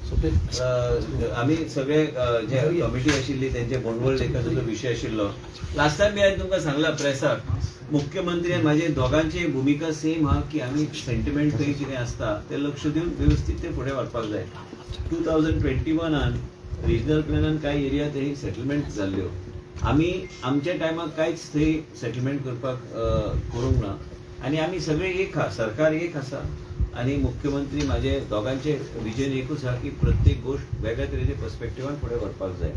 आम्ही सगळे जे कमिटी आशिल्ली त्यांचे बोंडवळ लेखाचो जो विषय आशिल्लो लास्ट टाइम मी हांवें तुमकां सांगला प्रेसाक मुख्यमंत्री आनी म्हाजे दोगांची भुमिका सेम हा की आमी सेंटिमेंट खंय कितें आसता ते लक्ष दिवन व्यवस्थित ते फुडें व्हरपाक जाय. 2021 रिजनल प्लॅनान कांय एरिया थंय सेटलमेंट जाल्ल्यो. आमी आमच्या टायमाक कांयच थंय सेटलमेंट करपाक करूंक ना आनी आमी सगळे एक हा, सरकार एक आसा आणि मुख्यमंत्री माझे दोघांचे विजन एकूच हा की प्रत्येक गोष्ट वेगळ्या तरेचे पर्स्पेक्टिवान फुडें व्हरपाक जाय.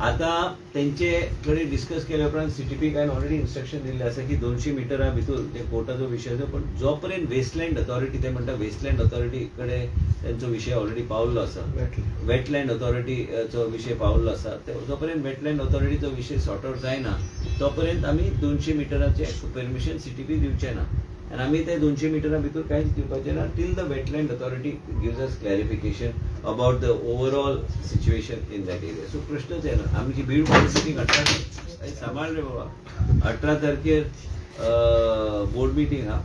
आता तेंचे कडेन डिस्कस केल्या उपरांत सीटीपीक हांवें ऑलरेडी इन्स्ट्रक्शन दिल्ले आसा की 200 मिटरा भितर ते कोर्टाचो विशय जो, पण जो पर्यंत वेस्टलँड अथॉरिटी ते म्हणटा वेस्टलँड अथॉरिटी कडेन त्यांचो विशय ऑलरेडी पावल्लो आसा, वेटलँड अथॉरिटीचो विशय पावल्लो आसा, जो पर्यंत वेटलँड अथॉरिटीचो विशय सॉर्ट आउट जायना तो पर्यंत आमी 200 मिटराचे परमिशन सीटीपी दिवचे ना आणि आम्ही ते 200 मिटरा भितर कांयच दिवपाचे ना till the wetland authority gives us clarification about the overall situation in that area. So प्रश्नच येना. आमची बीड सिटींग 18 सांबाळ रे बाबा, 18 तारखेर बोर्ड मिटींग हा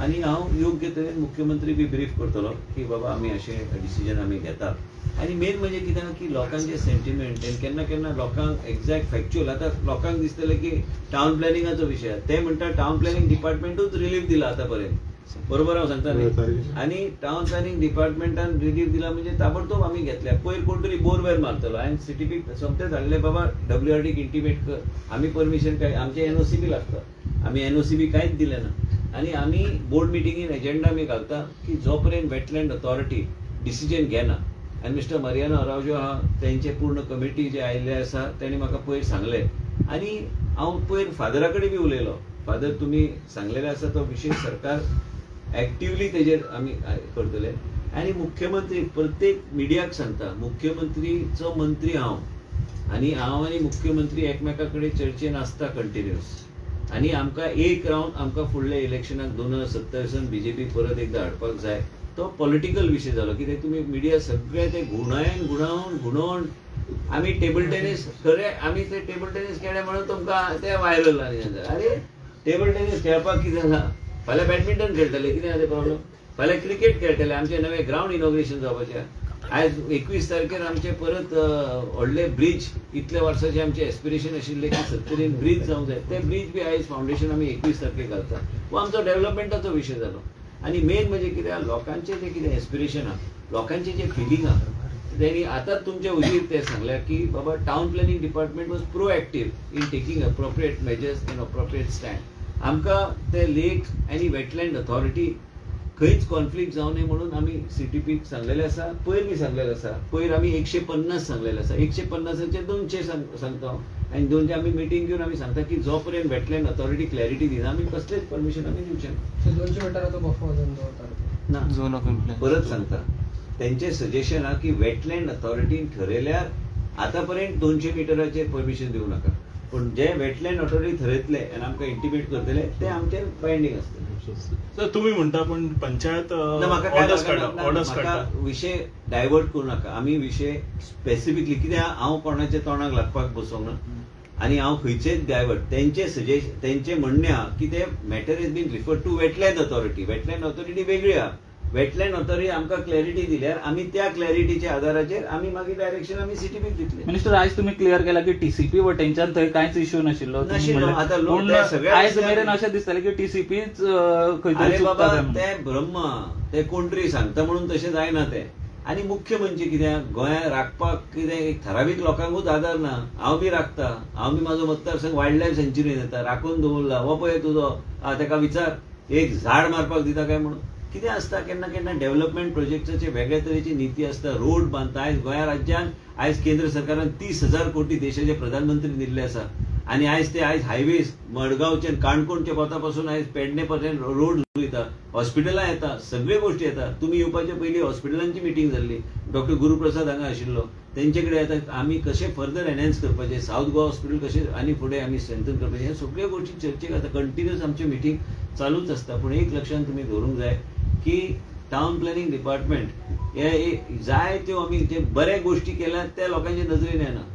आणि हांव योग्य तरेन मुख्यमंत्री बी ब्रीफ करतलो की बाबा आमी अशें डिसिजन आमी घेता. आणि मेन म्हणजे कितें की लोकांचे सेंटिमेंट केन्ना केन्ना लोकांक एक्झॅक्ट फॅक्च्युअल आता लोकांक दिसतले की टाउन प्लॅनिंगाचो विशय ते म्हणटा टाउन प्लॅनिंग डिपार्टमेंटूच रिलीफ दिला आतापर्यंत, बरोबर हांव सांगता न्ही. आणि टाउन प्लॅनिंग डिपार्टमेंटान रिलीफ दिला म्हणजे ताबडतोब आमी घेतल्या. पयर कोण तरी बोरवेल मारतलो हांवें सीटीपी सोमतेच धाडले बाबा WRDक इंटिमेट कर, आमी परमिशन काय आमचे NOC बी लागता, आमी NOC बी कांयच दिले ना आणि आमी बोर्ड मिटिंगेन एजेंडा आमी घालता की जो पर्यंत वेटलँड अथॉरिटी डिसिजन घेना आणि मिस्टर मरियानो अरावजो हा त्यांचे पूर्ण कमिटी जे आयिल्ले आसा त्यांनी म्हाका पयर सांगले आणि हांव पयर फादरा कडेन बी उलयलो. फादर तुमी सांगलेले आसा तो विशय सरकार ऍक्टिवली तेजेर आमी करतले आणि मुख्यमंत्री प्रत्येक मिडियाक सांगता मुख्यमंत्रीचो मंत्री हांव आणि मुख्यमंत्री एकमेका कडेन चर्चेन आसता कंटिन्युअस आणि आमकां एक रावंड आमकां फुडल्या इलेक्शनाक 2027 BJP परत एकदा हाडपाक जाय. तो पॉलिटिकल विषय जालो कित्याक तुमी मिडिया सगळे ते घुणोवन आमी टेबल टेनीस खरे आमी ते टेबल टेनीस खेळ्ळे म्हणून तुमकां ते व्हायरल जालें. अरे टेबल टेनीस खेळपाक कितें जाला, फाल्यां बॅडमिंटन खेळटले कितें जालें प्रॉब्लेम, फाल्यां क्रिकेट खेळटले, आमचे नवे ग्राउंड इनॉग्रेशन जावपाचें. आयज 21 तारखेर आमचे परत व्हडले ब्रिज इतले वर्साचे आमचे एस्पिरेशन आशिल्ले की 70 ब्रिज जावंक जाय, ते ब्रिज बी आयज फावंडेशन आमी 21 तारखेक घालता. हो आमचो डेव्हलपमेंटाचो विशय जालो. आणि मेन म्हणजे कितें लोकांचे जे कितें एस्पिरेशन हा, लोकांचे जे फिलिंग हा त्यांनी आताच तुमच्या उजीर ते सांगल्या की बाबा town planning department was proactive in taking appropriate measures in appropriate stand. आमकां ते लेक आनी वेटलँड अथॉरिटी खंयच कॉन्फ्लिक्ट जावं नये म्हणून आमी सीटीपीक सांगलेले आसा. पयर बी सांगलेले आसा, पयर आमी 150 सांगलेले आसा, 150चे 200 सांगता आणि 200 आमी मिटींग घेवन आमी सांगता की जो पर्यंत वेटलँड अथॉरिटी क्लॅरिटी दिना आमी कसलेच परमिशन आमी दिवचे ना. 200 मिटराचो बफर ना झोन ऑफ इन्फ्लुएन्स परत सांगता. त्यांचे सजेशन हा की वेटलँड अथॉरिटीन ठरयल्यार आतापर्यंत 200 मिटराचेर परमिशन दिवं नाका, पण जे वेटलँड अथॉरिटी ठरयतले आनी आमकां इंटिमेट करतले ते आमचेर बायंडींग आसतले. सर तुम्ही म्हणता पण पंचायत म्हाका विषय डायवर्ट करू नाका. आमी विषय स्पेसिफिकली कित्याक हांव कोणाच्या तोंडाक लागपाक बसोंक ना आणि हांव खंयचेच डायवर्ट तेंचे म्हणणे हा की ते matter is been refer to wetland authority. Wetland authority वेगळी हा. वेटलँड अथॉरिटी आमकां क्लॅरिटी दिल्यार आमी त्या क्लॅरिटीच्या आधाराचेर आमी मागीर डायरेक्शन आमी सीटीपीक दितले. मिनिस्टर आयज तुम्ही क्लियर केला की TCP वटेनच्यान थंय कांयच इश्यू नाशिल्लो. आयज मेरेन अशें दिसतालें की TCPच अरे बाबा ते ब्रह्म ते कोण तरी सांगता म्हणून तशें जायना ते. आणि मुख्य म्हणजे कित्याक गोंयांत राखपाक कितें एक ठरावीक लोकांकूच आदार ना. हांव बी राखता, हांव बी म्हाजो मतदारसंघ वायल्ड लायफ सेंच्युरीन येता, राखून दवरला. हो पळय तुजो तेका विचार एक झाड मारपाक दिता काय म्हणून. कितें आसता केन्ना केन्ना डेव्हलपमेंट प्रोजेक्टाचे वेगळे तरेची नीती आसता. रोड बांदता. आयज गोंया राज्यान आयज केंद्र सरकारान 30,000 कोटी देशाचे प्रधानमंत्री दिल्ले आसा आणि आयज हायवेज मडगांवचे काणकोणचे पोता पासून आयज पेडणे पर्यंत रोड वयता, हॉस्पिटलां येता, सगळ्यो गोष्टी येता. तुमी येवपाचे पयलीं हॉस्पिटलांची मिटींग जाल्ली, डॉक्टर गुरुप्रसाद हांगा आशिल्लो, तेंचे कडेन येता आमी कशें फर्दर एनहान्स करपाचे, सावथ गोवा हॉस्पिटल कशें आनी फुडें आमी स्ट्रेंथन करपाचे, हे सगळ्यो गोष्टी चर्चेक आतां कंटिन्युअस आमची मिटींग चालूच आसता. पूण एक लक्षांत तुमी दवरूंक जाय की टाउन प्लॅनिंग डिपार्टमेंट हे जाय त्यो आमी जे बरे गोष्टी केल्यात त्या लोकांच्या नजरेन येना.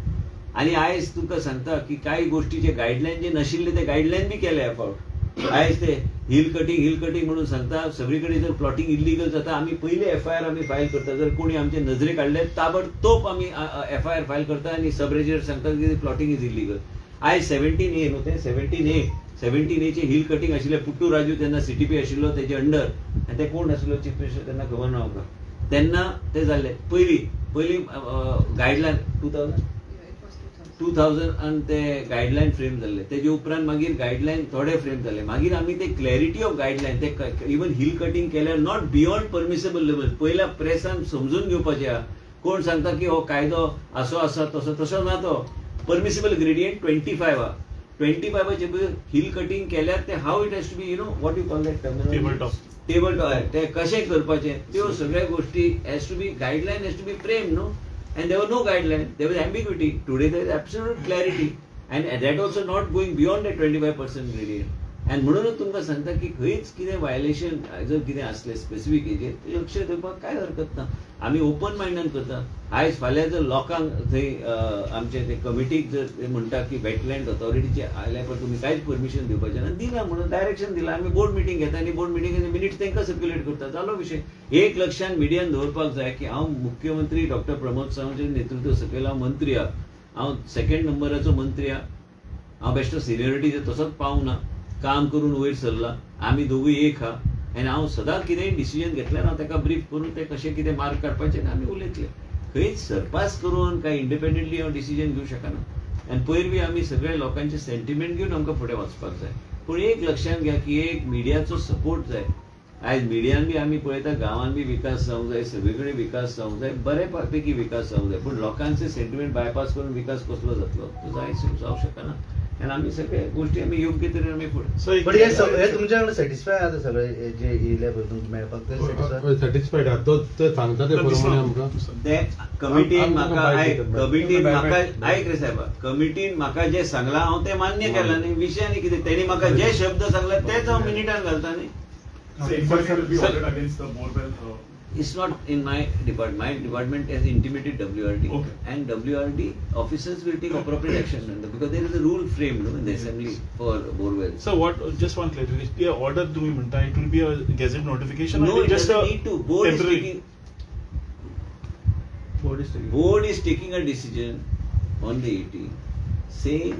आणि आयज तुमकां सांगता की कांय गोष्टीचे गायडलायन जे नाशिल्ले ते गायडलायन बी केले एफावट. आयज ते हिल कटिंग म्हणून सांगता सगळीकडे जर प्लॉटिंग इलिगल जाता आम्ही पहिले FIR आम्ही फायल करता जर कोणी आमचे नजरे काढले ताबडतोब आम्ही FIR फायल करता आणि सब रेजिस्टर सांगता की प्लॉटिंग इज इलिगल. आयज 17A न्हू 17A चे हिल कटिंग आशिल्ले पुट्टू राजू तेन्ना CTP आशिल्लो तेजे अंडर आनी ते कोण आशिल्लो चीफ मिनिस्टर तेन्ना खबर ना म्हाका. तेन्ना ते जाल्ले पयली गायडलायन 2000 आणि ते गायडलायन फ्रेम जाल्ले तेजे उपरांत मागीर गायडलायन थोडे फ्रेम जाले मागीर आमी ते क्लॅरिटी ऑफ गायडलायन ते इवन हिल कटिंग केल्यार नॉट बियॉन्ड परमिसेबल लेवल पयल्या प्रेसान समजून घेवपाचे आहा. कोण सांगता की हो कायदो असो आसा तसो ना तो परमिसेबल ग्रेडियंट 25 आहा. 25 चे हिल कटिंग केल्यार ते how it has to be what you call that table top ते कशें करपाचे त्यो सगळ्या गोष्टी has to be guideline has to be frame न्हू. And there was no guideline, there was ambiguity. Today there is absolute clarity. And that also not going beyond that 25% gradient. And म्हणूनच तुमकां सांगता की खंयच कितें वायलेशन जर कितें असलें स्पेसिफीक हेजेर लक्ष दिवपाक काय हरकत ना. आमी ओपन मायंडान करता. आयज फाल्यां जर लोकांक थंय आमचे ते कमिटीक जर म्हणटा की वेटलँड ऑथॉरिटीचे आयल्या पण तुमी कांयच परमिशन दिवपाचें ना दिना म्हणून डायरेक्शन दिलां आमी बोर्ड मिटींग घेता आनी बोर्ड मिटींगेचे मिनिट्स तांकां सर्क्युलेट करता जालो विशय. एक लक्षांत मिडियान दवरपाक जाय की हांव मुख्यमंत्री डॉक्टर प्रमोद सावंतचे नेतृत्व सकयल हांव मंत्री आहा. हांव 2nd नंबराचो मंत्री आहा. हांव बेश्टो सिनियरिटीचो तसोच पावूंक ना. काम करून वयर सरला आमी दोगूय एक आहा आनी हांव सदांच कितेंय डिसिजन घेतल्यार हांव ताका ब्रीफ करून ते कशें कितें मार्क काडपाचें आमी उलयतले. खंयच सरपास करून काय इंडिपेंडंटली हांव डिसिजन घेवंक शकना. आनी पयर बी आमी सगळे लोकांचे सेंटिमेंट घेवन आमकां फुडें वचपाक जाय. पूण एक लक्षांत घ्या की एक मिडियाचो सपोर्ट जाय. आयज मिडियान बी आमी पळयता गांवांत बी विकास जावंक जाय सगळीकडे विकास जावंक जाय बऱ्या पैकी विकास जावंक जाय. पूण लोकांचे सेंटिमेंट बायपास करून विकास कसलो जातलो तो जावंक शकना. आणि आम्ही सगळ्या गोष्टी आम्ही योग्य तरेन आमी फुडें. पण हे तुमच्या कडे सॅटिस्फाय आता सगळे जे येयले पळय तुमकां मेळपाक ते सॅटिस्फाईड आहात तो ते सांगता ते प्रमाणे आमकां ते कमिटीन म्हाका आयक रे साहेबा कमिटीन म्हाका जे सांगलां हांव ते मान्य केलां न्ही विशय आनी कितें तेणी म्हाका जे शब्द सांगले तेच हांव मिनिटान घालता न्ही. It's not in my department. My department has intimated WRD, Okay. and WRD officers will take appropriate action because there is a rule framed in the assembly for borewell. So what? Just one clarification. Yeah, order तुम्ही म्हणता it will be a gazette notification. No, or it just doesn't a need to. Board temporary. Board is taking a decision on the 18, saying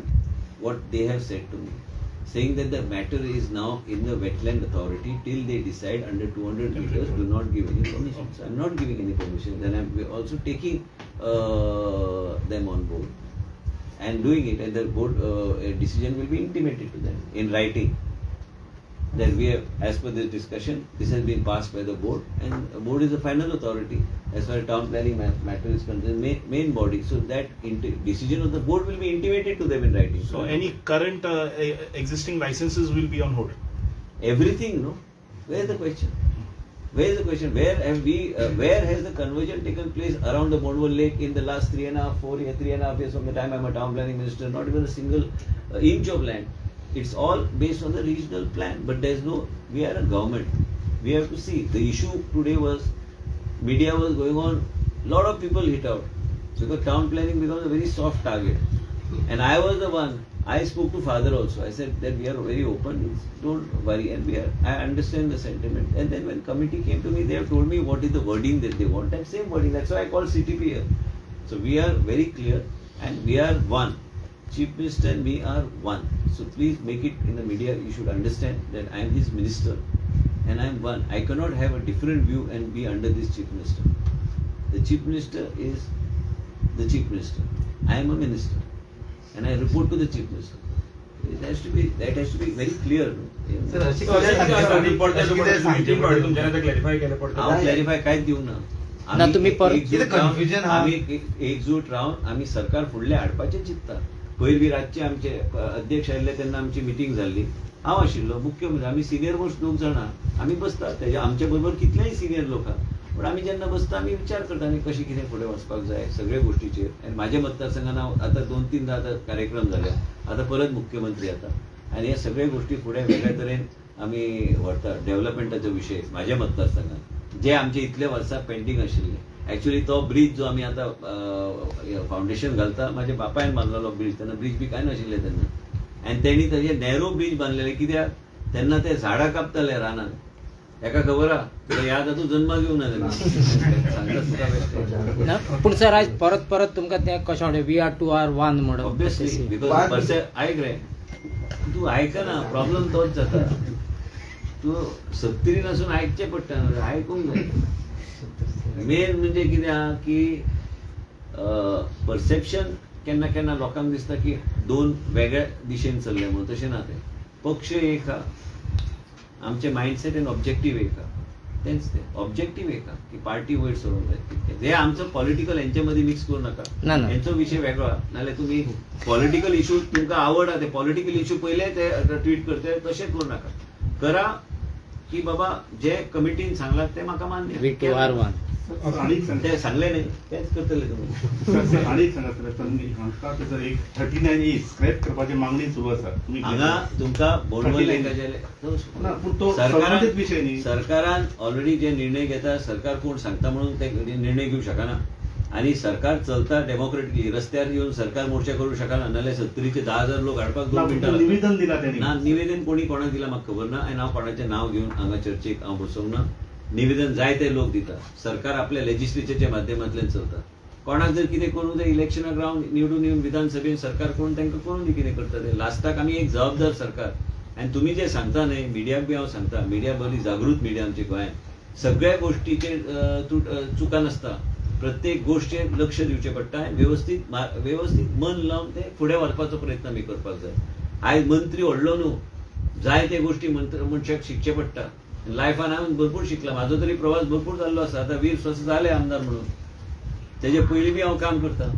what they have said to me, saying that the matter is now in the wetland authority till they decide under 200 meters do not give any permission. So I'm not giving any permission. Then I'm also taking them on board and doing it, and the board a decision will be intimated to them in writing. That we have, as per this discussion, this has been passed by the board, and the board is the final authority as far as town planning matter is concerned, main body. So that decision of the board will be intimated to them in writing. So any current existing licenses will be on hold. Everything, no? Where is the question? Where is the question? Where have we? Where has the conversion taken place around the Bondwell Lake in the last 3.5 years from the time I'm a town planning minister? Not even a single inch of land. It's all based on the regional plan, but there's no. We are a government. We have to see. The issue today was, media was going on. Lot of people hit out because town planning becomes a very soft target. And I was the one. I spoke to father also. I said that we are very open. Don't worry, and we are. I understand the sentiment. And then when committee came to me, they have told me what is the wording that they want. That same wording. That's why I call CTP here. So we are very clear, and we are one. Chief Minister and me are one. So please make it in the media. You should understand that I am his minister, and I am one. I cannot have a different view and be under this Chief Minister. The Chief Minister is the Chief Minister. I am a minister, and I report to the Chief Minister. It has to be. That has to be very clear. Clarify कांयच दिवंक ना. आमी एकजूट रावन आमी सरकार फुडले हाडपाचें चिंतता. पयर बी रातचे आमचे अध्यक्ष आयिल्ले तेन्ना आमची मिटींग जाल्ली. हांव आशिल्लो मुख्यमंत्री. आमी सिनियर मोस्ट 2 जाणां आमी बसता. तेजे आमचे बरोबर कितलेय सिनियर लोक आहा. पूण आमी जेन्ना बसता आमी विचार करता आनी कशें कितें फुडें वचपाक जाय सगळे गोश्टीचेर. आनी म्हाज्या मतदारसंघान हांव आतां 2-3 आतां कार्यक्रम जाले. आतां परत मुख्यमंत्री जाता आनी हे सगळे गोश्टी फुडें वेगळ्या तरेन आमी व्हरता. डेव्हलपमेंटाचो विशय म्हाज्या मतदारसंघात जे आमचे इतले वर्सां पेंडींग आशिल्ले. एक्चुअली तो ब्रिज जो आमी आतां फावंडेशन घालता म्हाज्या बापायन बांदलेलो ब्रिज. तेन्ना ब्रिज बी कांय नाशिल्ले तेन्ना. आनी तेणी तेजे नॅरो ब्रिज बांदलेले. कित्याक तेन्ना ते झाडां कापताले रानान. एका खबर आहा तुका याद आहा तूं जन्माक येवं ना तेन्ना सांगता तुका बेश्टे. ना, पूण सर आयज परत परत तुमकां तें कशें म्हणटा वी आर 2 आर 1 म्हणून ऑब्वियसली बिकॉज ऐक रे तूं आयकना प्रॉब्लेम तोच जाता. तूं 70 आसून आयकचें पडटा न्हू, आयकूंक जाय. मेन म्हणजे कितें आहा की परसेप्शन केन्ना केन्ना लोकांक दिसता की दोन वेगळ्या दिशेन चल्ले म्हणून. तशें ना ते पक्ष एक आहा, आमचे मायंडसेट आनी ऑब्जेक्टीव एक आहा. तेंच ते ऑब्जेक्टीव एक आहा की पार्टी वयर सरोंक जाय तितकें. हे आमचो पॉलिटिकल हेंचे मदीं मिक्स करूं नाका. ना. हेंचो विशय वेगळो आहा. नाल्यार तुमी पॉलिटिकल इशू तुमकां आवड आहा ते पॉलिटिकल इशू पयले ते ट्वीट करते तशें करूं नाका. करा की बाबा जे कमिटीन सांगलां ते म्हाका मान्य. वी 2 आर 1 ते सांगले नाही तेच करतले तुम्ही. आनीक सांगात सर, हांगा तसं एक 39A स्क्रॅप करपाची मागणी सुरू आसा. तुम्ही हांगा तुमका बोंडवल 39A. ना, पूण तो संबंधीत विषय न्ही. सरकारान ऑलरेडी जे निर्णय घेता सरकार कोण सांगता म्हणून ते निर्णय घेऊ शकना. आणि सरकार चलता डेमोक्रेटिकली. रस्त्यार येऊन सरकार मोर्चा करू शकना. नाल्यार 70चे 10,000 लोक हाडपाक 2 मिनटां लागतात. निवेदन दिला त्यांनी. ना निवेदन कोणी कोणाक दिला म्हाका खबर ना. आनी हांव कोणाचें नांव घेवन हांगा चर्चेक हांव बसोंक ना. निवेदन जायते लोक दितात. सरकार आपल्या लेजिस्लेचरच्या माध्यमांतल्यान चलता. कोणाक जर कितें करूं ते इलेक्शनाक रावन निवडून येवन विधानसभेन सरकार कोण तांकां करून दी कितें करता ते. लास्टाक आमी एक जबाबदार सरकार. आनी तुमी जे सांगता न्हय मिडियाक बी हांव सांगता, मिडिया बरी जागृत मिडिया आमच्या गोंयांत. सगळ्या गोश्टीचेर चुका नासता. प्रत्येक गोश्टीचेर लक्ष दिवचें पडटा. व्यवस्थीत मन लावन ते फुडें व्हरपाचो प्रयत्न आमी करपाक जाय. आयज मंत्री व्हडलो न्हू, जायते गोश्टी मनशाक शिकचे पडटा. लायफान हांवें भरपूर शिकला. म्हाजो तरी प्रवास भरपूर जाल्लो आसा. आतां 20 वर्सां जाले आमदार म्हणून. तेजे पयलीं बी हांव काम करता.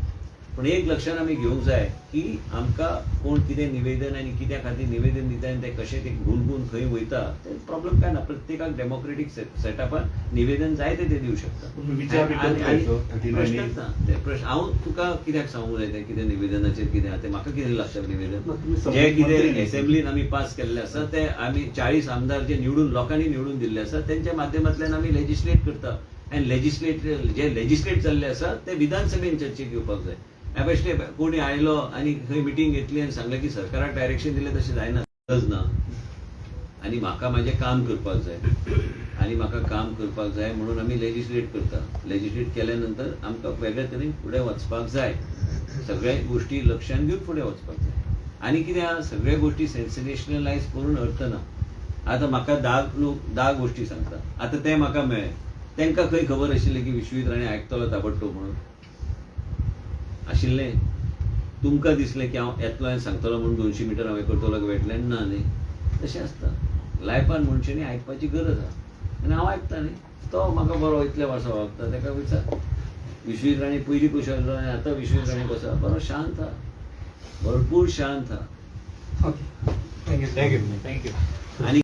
पूण एक लक्षात आमी घेवंक जाय की आमकां कोण कितें निवेदन आनी कित्या खातीर निवेदन दिता आनी ते कशें ते घुवन खंय वयता ते प्रॉब्लेम काय ना. प्रत्येकाक डेमोक्रेटीक सेटअपान निवेदन जाय ते दिवं शकता. विचार बी करपाचो, 39A. प्रश्नच ना ते प्रश्न. हांव तुका कित्याक सांगूंक जाय तें कितें निवेदनाचेर कितें आहा तें म्हाका कितें लागता निवेदन. जे कितें एसेंब्लीन आमी पास केल्लें आसा ते आमी 40 आमदार जे निवडून लोकांनी निवडून दिल्ले आसा तेंच्या माध्यमांतल्यान आमी लेजिस्लेट करता. आनी लेजिस्लेट जाल्ले आसा ते विधानसभेन चर्चेक येवपाक जाय. ह्या बेश्टे कोणी आयलो आनी खंय मिटींग घेतली आनी सांगलें की सरकाराक डायरेक्शन दिलें तशें जायना. गरज ना. आनी म्हाका म्हाजें काम करपाक जाय. आनी म्हाका काम करपाक जाय म्हणून आमी लेजिस्लेट करता. लेजिस्लेट केल्या नंतर आमकां वेगळ्या तरेन फुडें वचपाक जाय. सगळ्या गोश्टी लक्षांत घेवन फुडें वचपाक जाय. आनी कितें आहा सगळ्या गोश्टी सेन्सेशनलायज करून अर्थ ना. आतां म्हाका 10 गोश्टी सांगता. आतां ते म्हाका मेळ्ळे. तांकां खंय खबर आशिल्लें की विश्वीत राणे आयकतलो ताबडतोब म्हणून आशिल्लें. तुमकां दिसलें की हांव येतलो आनी सांगतलो म्हणून 200 मिटर हांवें करतलो वेटल्यान ना न्ही. तशें आसता. लायफान मनशांनी आयकपाची गरज आहा आनी हांव आयकता न्ही. तो म्हाका बरो इतल्या वर्सां वागता ताका विचार. विश्वीत राणे पयलीं कशें आसलो आनी आतां विश्वीत राणे कसो आहा. बरो शांत आहा. भरपूर शांत आहा. Okay thank you. थँक्यू. आनी